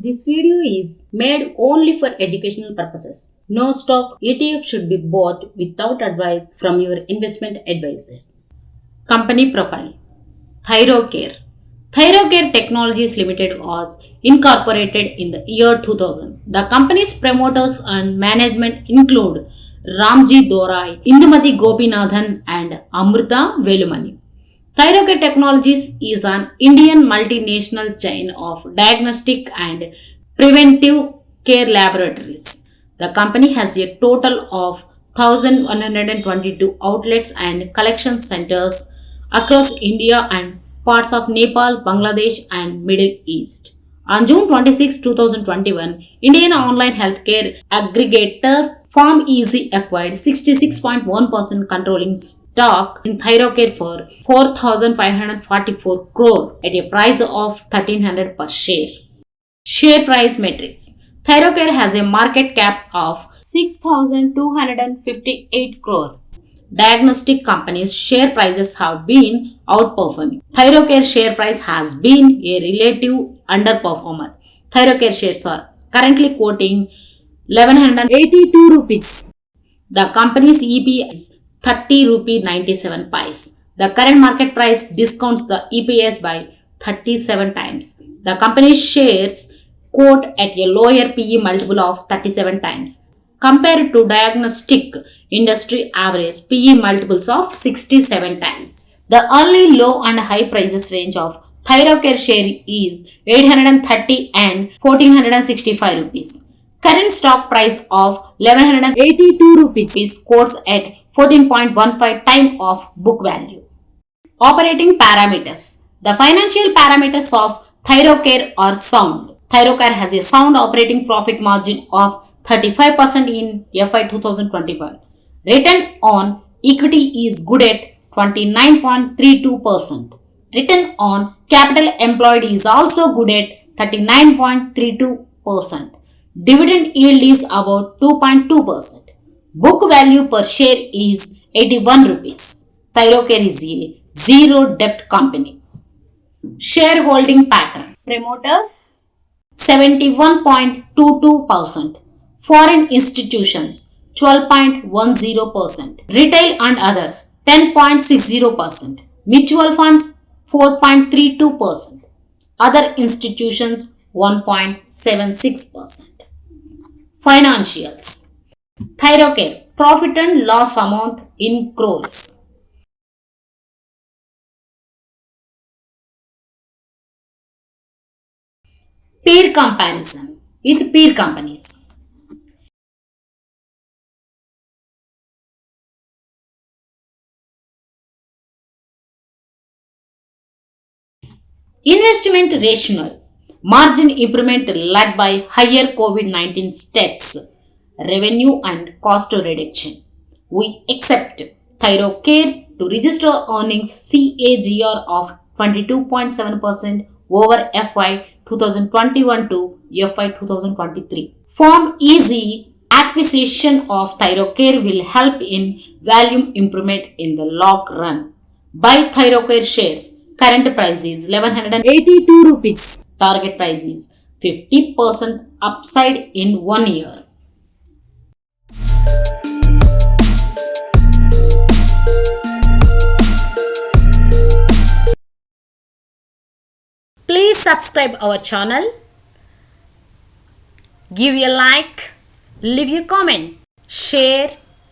This video is made only for educational purposes. No stock ETF should be bought without advice from your investment advisor. Company profile. Thyrocare. Thyrocare Technologies Limited was incorporated in the year 2000. The company's promoters and management include Ramji Dorai, Indumati Gopinathan and Amrita Velumani. Thyrocare Technologies is an Indian multinational chain of diagnostic and preventive care laboratories. The company has a total of 1,122 outlets and collection centers across India and parts of Nepal, Bangladesh, and Middle East. On June 26, 2021, Indian online healthcare aggregator PharmEasy acquired 66.1% controlling stock in Thyrocare for 4,544 crore at a price of 1,300 per share. Share price metrics. Thyrocare has a market cap of 6,258 crore. Diagnostic companies' share prices have been outperforming. Thyrocare share price has been a relative underperformer. Thyrocare shares are currently quoting 1182 rupees. The company's EPS is 30 rupee 97 pice. The current market price discounts the EPS by 37 times. The company's shares quote at a lower PE multiple of 37 times compared to diagnostic industry average PE multiples of 67 times. The early low and high prices range of Thyrocare share is 830 and 1465 rupees. Current stock price of 1182 rupees is quotes at 14.15 time of book value. Operating parameters. The financial parameters of Thyrocare are sound. Thyrocare has a sound operating profit margin of 35% in FY 2021. Return on equity is good at 29.32%. Return on capital employed is also good at 39.32%. Dividend yield is about 2.2%. Book value per share is 81 rupees. Thyrocare is a zero debt company. Shareholding pattern. Promoters 71.22%. Foreign institutions 12.10%. Retail and others 10.60%. Mutual funds 4.32%. Other institutions 1.76%. Financials. Thyrocare profit and loss amount in crores. Peer comparison with peer companies. Investment rationale. Margin improvement led by higher COVID-19 steps, revenue and cost reduction. We expect Thyrocare to register earnings CAGR of 22.7% over FY 2021 to FY 2023. PharmEasy acquisition of Thyrocare will help in volume improvement in the long run. Buy Thyrocare shares. Current price is 1182 rupees. Target price is 50% upside in 1 year. Please subscribe our channel. Give a like. Leave a comment. Share.